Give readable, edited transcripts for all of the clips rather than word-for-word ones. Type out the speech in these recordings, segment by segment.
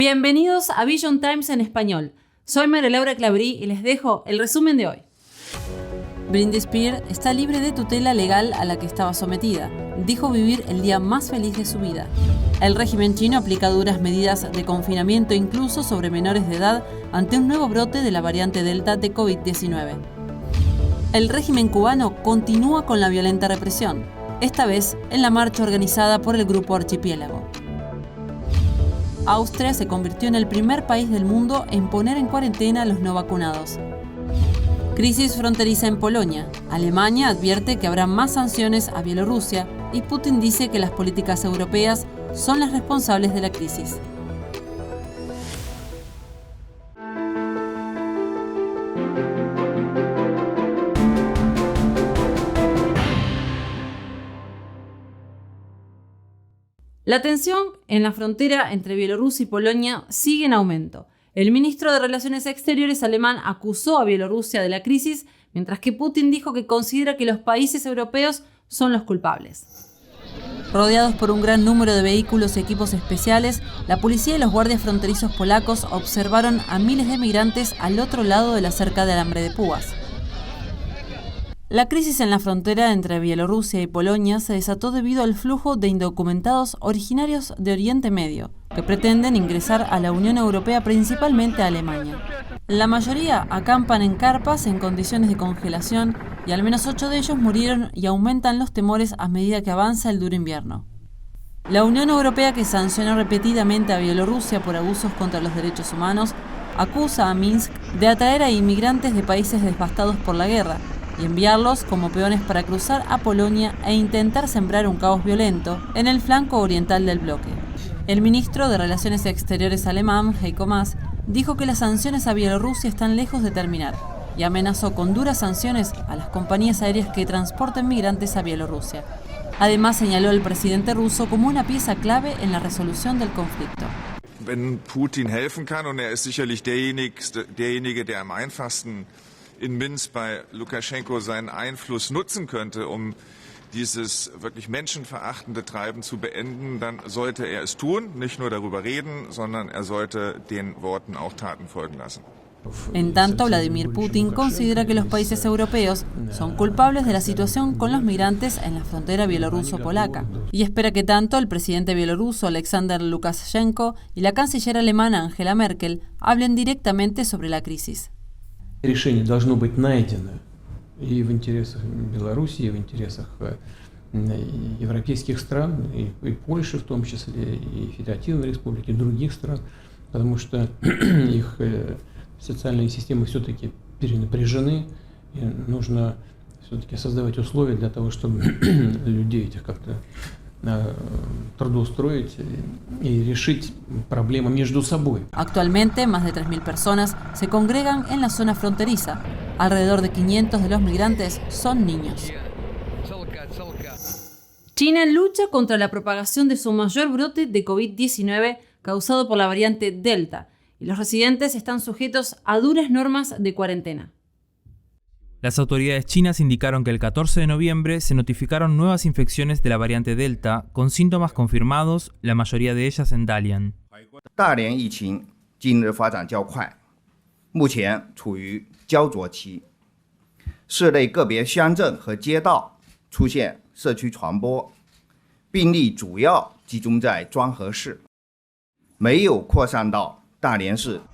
Bienvenidos a Vision Times en español. Soy María Laura Claverí y les dejo el resumen de hoy. Britney Spears está libre de tutela legal a la que estaba sometida. Dijo vivir el día más feliz de su vida. El régimen chino aplica duras medidas de confinamiento incluso sobre menores de edad ante un nuevo brote de la variante Delta de COVID-19. El régimen cubano continúa con la violenta represión, esta vez en la marcha organizada por el Grupo Archipiélago. Austria se convirtió en el primer país del mundo en poner en cuarentena a los no vacunados. Crisis fronteriza en Polonia. Alemania advierte que habrá más sanciones a Bielorrusia y Putin dice que las políticas europeas son las responsables de la crisis. La tensión en la frontera entre Bielorrusia y Polonia sigue en aumento. El ministro de Relaciones Exteriores alemán acusó a Bielorrusia de la crisis, mientras que Putin dijo que considera que los países europeos son los culpables. Rodeados por un gran número de vehículos y equipos especiales, la policía y los guardias fronterizos polacos observaron a miles de migrantes al otro lado de la cerca de alambre de púas. La crisis en la frontera entre Bielorrusia y Polonia se desató debido al flujo de indocumentados originarios de Oriente Medio, que pretenden ingresar a la Unión Europea, principalmente a Alemania. La mayoría acampan en carpas en condiciones de congelación y al menos 8 de ellos murieron y aumentan los temores a medida que avanza el duro invierno. La Unión Europea, que sancionó repetidamente a Bielorrusia por abusos contra los derechos humanos, acusa a Minsk de atraer a inmigrantes de países devastados por la guerra y enviarlos como peones para cruzar a Polonia e intentar sembrar un caos violento en el flanco oriental del bloque. El ministro de Relaciones Exteriores alemán, Heiko Maas, dijo que las sanciones a Bielorrusia están lejos de terminar y amenazó con duras sanciones a las compañías aéreas que transporten migrantes a Bielorrusia. Además, señaló al presidente ruso como una pieza clave en la resolución del conflicto. Wenn Putin helfen kann, und ist sicherlich derjenige, der am einfachsten in Minsk bei Lukaschenko seinen Einfluss nutzen könnte, dieses wirklich menschenverachtende Treiben zu beenden, dann sollte er es tun, nicht nur darüber reden, sondern er sollte den Worten auch Taten folgen lassen. En tanto, Vladimir Putin considera que los países europeos son culpables de la situación con los migrantes en la frontera bielorruso-polaca y espera que tanto el presidente bielorruso Alexander Lukashenko y la canciller alemana Angela Merkel hablen directamente sobre la crisis. Решение должно быть найдено и в интересах Белоруссии, и в интересах европейских стран, и Польши в том числе, и Федеративной Республики, и других стран, потому что их социальные системы все-таки перенапряжены, и нужно все-таки создавать условия для того, чтобы людей этих как-то трудоустроить y решить проблемы между собой. Actualmente, más de 3.000 personas se congregan en la zona fronteriza. Alrededor de 500 de los migrantes son niños. China lucha contra la propagación de su mayor brote de COVID-19 causado por la variante Delta, y los residentes están sujetos a duras normas de cuarentena. Las autoridades chinas indicaron que el 14 de noviembre se notificaron nuevas infecciones de la variante Delta con síntomas confirmados, la mayoría de ellas en Dalian. 大连疫情今日发展较快，目前处于焦灼期，市内个别乡镇和街道出现社区传播，病例主要集中在庄河市，没有扩散到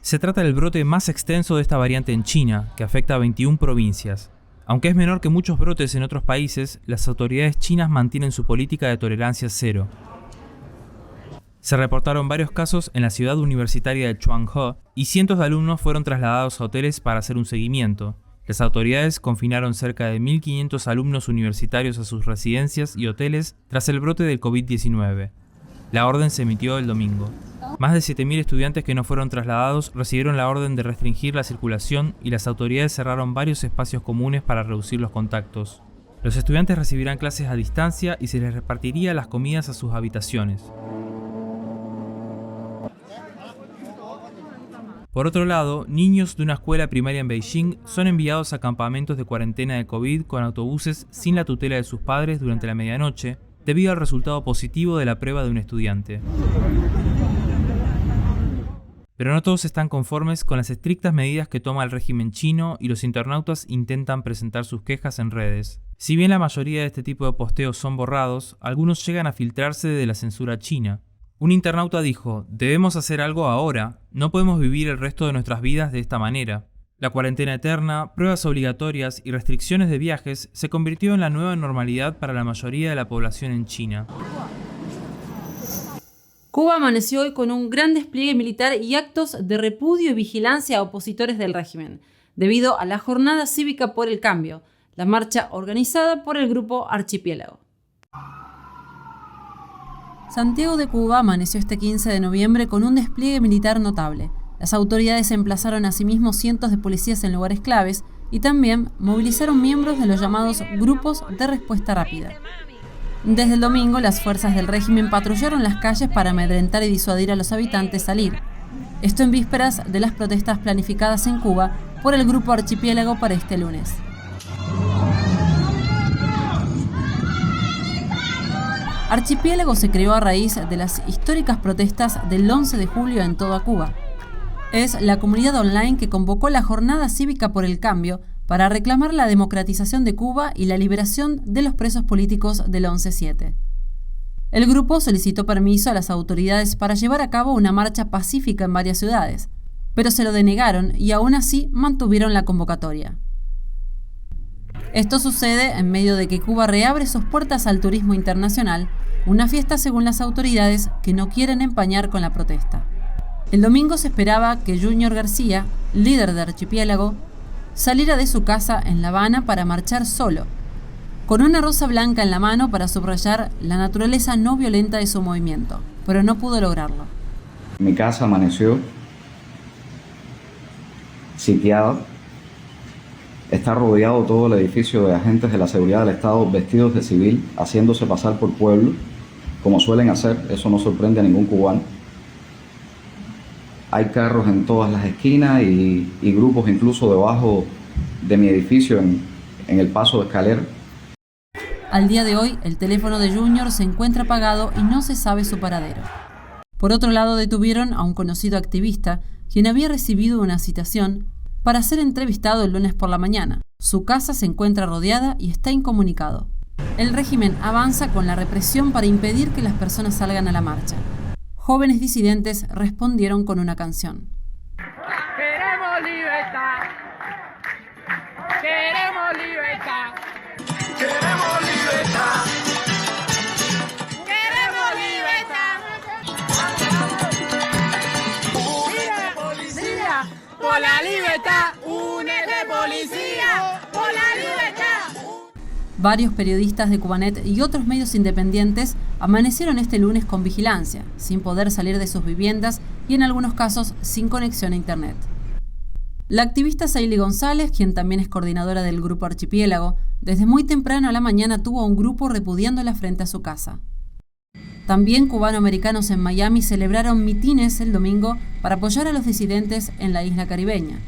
Se trata del brote más extenso de esta variante en China, que afecta a 21 provincias. Aunque es menor que muchos brotes en otros países, las autoridades chinas mantienen su política de tolerancia cero. Se reportaron varios casos en la ciudad universitaria de Chuanghe y cientos de alumnos fueron trasladados a hoteles para hacer un seguimiento. Las autoridades confinaron cerca de 1.500 alumnos universitarios a sus residencias y hoteles tras el brote del COVID-19. La orden se emitió el domingo. Más de 7.000 estudiantes que no fueron trasladados recibieron la orden de restringir la circulación y las autoridades cerraron varios espacios comunes para reducir los contactos. Los estudiantes recibirán clases a distancia y se les repartiría las comidas a sus habitaciones. Por otro lado, niños de una escuela primaria en Beijing son enviados a campamentos de cuarentena de COVID con autobuses sin la tutela de sus padres durante la medianoche, debido al resultado positivo de la prueba de un estudiante. Pero no todos están conformes con las estrictas medidas que toma el régimen chino y los internautas intentan presentar sus quejas en redes. Si bien la mayoría de este tipo de posteos son borrados, algunos llegan a filtrarse de la censura china. Un internauta dijo: "Debemos hacer algo ahora, no podemos vivir el resto de nuestras vidas de esta manera". La cuarentena eterna, pruebas obligatorias y restricciones de viajes se convirtió en la nueva normalidad para la mayoría de la población en China. Cuba amaneció hoy con un gran despliegue militar y actos de repudio y vigilancia a opositores del régimen, debido a la Jornada Cívica por el Cambio, la marcha organizada por el grupo Archipiélago. Santiago de Cuba amaneció este 15 de noviembre con un despliegue militar notable. Las autoridades emplazaron asimismo cientos de policías en lugares claves y también movilizaron miembros de los llamados grupos de respuesta rápida. Desde el domingo, las fuerzas del régimen patrullaron las calles para amedrentar y disuadir a los habitantes salir. Esto en vísperas de las protestas planificadas en Cuba por el grupo Archipiélago para este lunes. Archipiélago se creó a raíz de las históricas protestas del 11 de julio en toda Cuba. Es la comunidad online que convocó la Jornada Cívica por el Cambio para reclamar la democratización de Cuba y la liberación de los presos políticos del 11-7. El grupo solicitó permiso a las autoridades para llevar a cabo una marcha pacífica en varias ciudades, pero se lo denegaron y aún así mantuvieron la convocatoria. Esto sucede en medio de que Cuba reabre sus puertas al turismo internacional, una fiesta según las autoridades que no quieren empañar con la protesta. El domingo se esperaba que Junior García, líder de Archipiélago, saliera de su casa en La Habana para marchar solo, con una rosa blanca en la mano para subrayar la naturaleza no violenta de su movimiento, pero no pudo lograrlo. Mi casa amaneció sitiada. Está rodeado todo el edificio de agentes de la seguridad del Estado vestidos de civil, haciéndose pasar por pueblo, como suelen hacer. Eso no sorprende a ningún cubano. Hay carros en todas las esquinas y grupos incluso debajo de mi edificio en el paso de escalera. Al día de hoy, el teléfono de Junior se encuentra apagado y no se sabe su paradero. Por otro lado, detuvieron a un conocido activista, quien había recibido una citación para ser entrevistado el lunes por la mañana. Su casa se encuentra rodeada y está incomunicado. El régimen avanza con la represión para impedir que las personas salgan a la marcha. Jóvenes disidentes respondieron con una canción. Queremos libertad. Queremos libertad. Queremos libertad. Queremos libertad. Policía, por la libertad. Únete, policía, por la libertad. Varios periodistas de Cubanet y otros medios independientes amanecieron este lunes con vigilancia, sin poder salir de sus viviendas y en algunos casos sin conexión a internet. La activista Saily González, quien también es coordinadora del grupo Archipiélago, desde muy temprano a la mañana tuvo a un grupo repudiándola frente a su casa. También cubanoamericanos en Miami celebraron mitines el domingo para apoyar a los disidentes en la isla caribeña.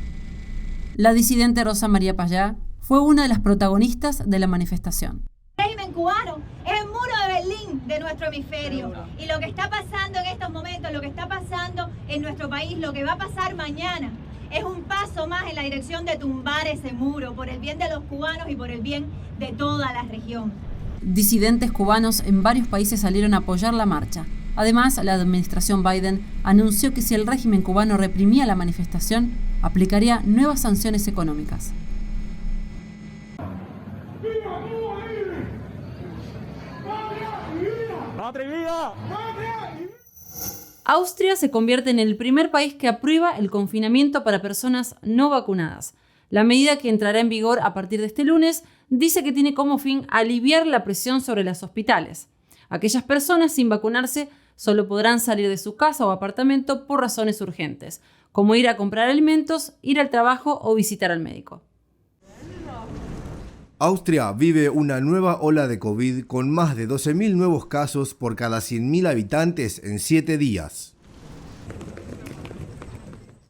La disidente Rosa María Payá fue una de las protagonistas de la manifestación. El régimen cubano es el muro de Berlín de nuestro hemisferio. Y lo que está pasando en estos momentos, lo que está pasando en nuestro país, lo que va a pasar mañana, es un paso más en la dirección de tumbar ese muro por el bien de los cubanos y por el bien de toda la región. Disidentes cubanos en varios países salieron a apoyar la marcha. Además, la administración Biden anunció que si el régimen cubano reprimía la manifestación, aplicaría nuevas sanciones económicas. Austria se convierte en el primer país que aprueba el confinamiento para personas no vacunadas. La medida, que entrará en vigor a partir de este lunes, dice que tiene como fin aliviar la presión sobre los hospitales. Aquellas personas sin vacunarse solo podrán salir de su casa o apartamento por razones urgentes, como ir a comprar alimentos, ir al trabajo o visitar al médico. Austria vive una nueva ola de COVID con más de 12.000 nuevos casos por cada 100.000 habitantes en 7 días.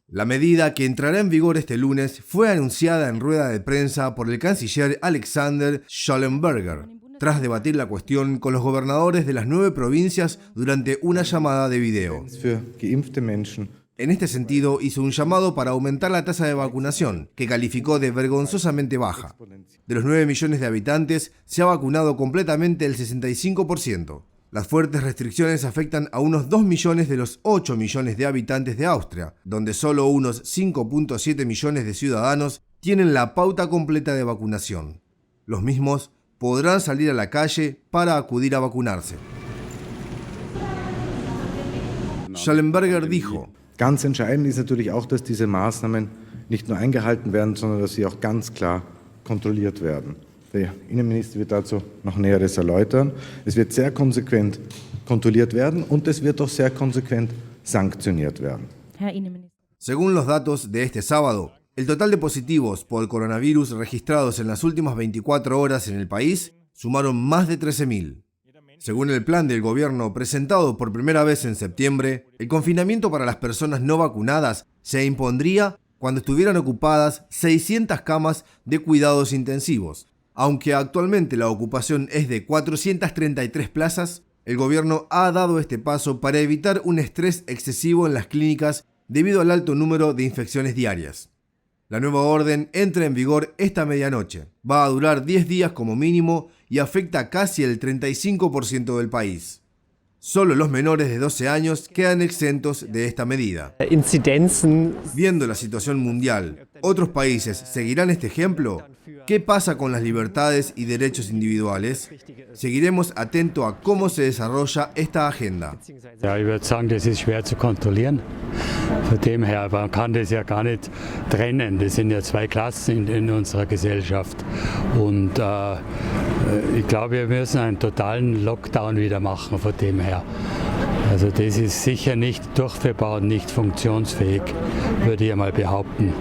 La medida, que entrará en vigor este lunes, fue anunciada en rueda de prensa por el canciller Alexander Schallenberger, tras debatir la cuestión con los gobernadores de las 9 provincias durante una llamada de video. En este sentido, hizo un llamado para aumentar la tasa de vacunación, que calificó de vergonzosamente baja. De los 9 millones de habitantes, se ha vacunado completamente el 65%. Las fuertes restricciones afectan a unos 2 millones de los 8 millones de habitantes de Austria, donde solo unos 5.7 millones de ciudadanos tienen la pauta completa de vacunación. Los mismos podrán salir a la calle para acudir a vacunarse. Schallenberger dijo: Ganz entscheidend ist natürlich auch, dass diese Maßnahmen nicht nur eingehalten werden, sondern dass sie auch ganz klar kontrolliert werden. Der Innenminister wird dazu noch Näheres erläutern. Es wird sehr konsequent kontrolliert werden und es wird auch sehr konsequent sanktioniert werden. Según los datos de este sábado, el total de positivos por el coronavirus registrados en las últimas 24 horas en el país sumaron más de 13.000. Según el plan del gobierno presentado por primera vez en septiembre, el confinamiento para las personas no vacunadas se impondría cuando estuvieran ocupadas 600 camas de cuidados intensivos. Aunque actualmente la ocupación es de 433 plazas, el gobierno ha dado este paso para evitar un estrés excesivo en las clínicas debido al alto número de infecciones diarias. La nueva orden entra en vigor esta medianoche. Va a durar 10 días como mínimo y afecta casi el 35% del país. Solo los menores de 12 años quedan exentos de esta medida. Viendo la situación mundial, ¿otros países seguirán este ejemplo? ¿Qué pasa con las libertades y derechos individuales? Seguiremos atentos a cómo se desarrolla esta agenda. Ja, ich würde sagen, das ist schwer zu kontrollieren. Von dem her, man kann das ja gar nicht trennen. Das sind ja zwei Klassen in unserer Gesellschaft. Und ich glaube, wir müssen einen totalen Lockdown wieder machen von dem her. Also das ist sicher nicht durchführbar und nicht funktionsfähig, würde ich mal behaupten.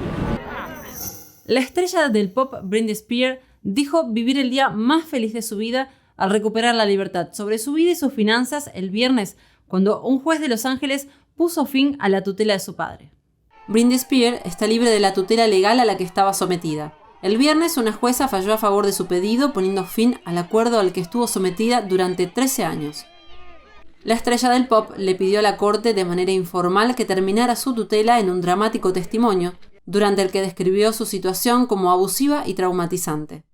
La estrella del pop Britney Spears dijo vivir el día más feliz de su vida al recuperar la libertad sobre su vida y sus finanzas el viernes, cuando un juez de Los Ángeles puso fin a la tutela de su padre. Britney Spears está libre de la tutela legal a la que estaba sometida. El viernes, una jueza falló a favor de su pedido, poniendo fin al acuerdo al que estuvo sometida durante 13 años. La estrella del pop le pidió a la corte de manera informal que terminara su tutela en un dramático testimonio, durante el que describió su situación como abusiva y traumatizante.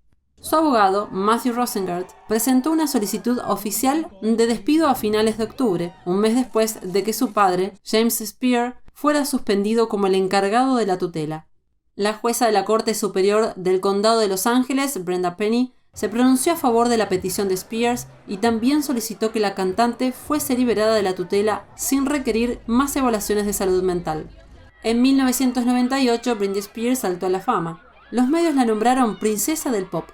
Su abogado, Matthew Rosengart, presentó una solicitud oficial de despido a finales de octubre, un mes después de que su padre, James Spears, fuera suspendido como el encargado de la tutela. La jueza de la Corte Superior del Condado de Los Ángeles, Brenda Penny, se pronunció a favor de la petición de Spears y también solicitó que la cantante fuese liberada de la tutela sin requerir más evaluaciones de salud mental. En 1998, Britney Spears saltó a la fama. Los medios la nombraron princesa del pop.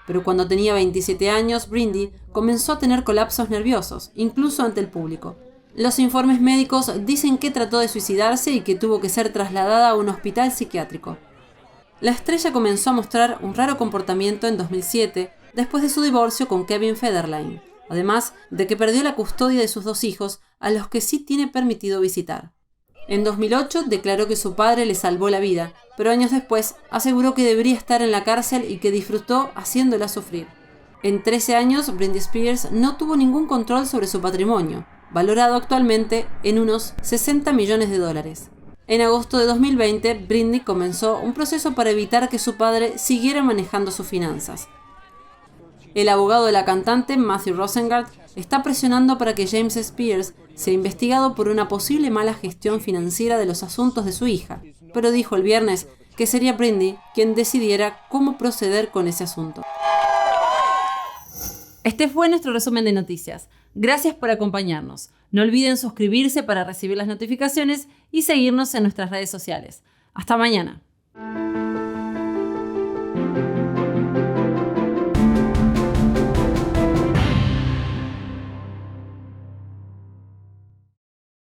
Pero cuando tenía 27 años, Britney comenzó a tener colapsos nerviosos, incluso ante el público. Los informes médicos dicen que trató de suicidarse y que tuvo que ser trasladada a un hospital psiquiátrico. La estrella comenzó a mostrar un raro comportamiento en 2007, después de su divorcio con Kevin Federline, además de que perdió la custodia de sus 2 hijos, a los que sí tiene permitido visitar. En 2008 declaró que su padre le salvó la vida, pero años después aseguró que debería estar en la cárcel y que disfrutó haciéndola sufrir. En 13 años, Britney Spears no tuvo ningún control sobre su patrimonio, valorado actualmente en unos $60 millones. En agosto de 2020, Britney comenzó un proceso para evitar que su padre siguiera manejando sus finanzas. El abogado de la cantante, Matthew Rosengart, está presionando para que James Spears sea investigado por una posible mala gestión financiera de los asuntos de su hija, pero dijo el viernes que sería Britney quien decidiera cómo proceder con ese asunto. Este fue nuestro resumen de noticias. Gracias por acompañarnos. No olviden suscribirse para recibir las notificaciones y seguirnos en nuestras redes sociales. Hasta mañana.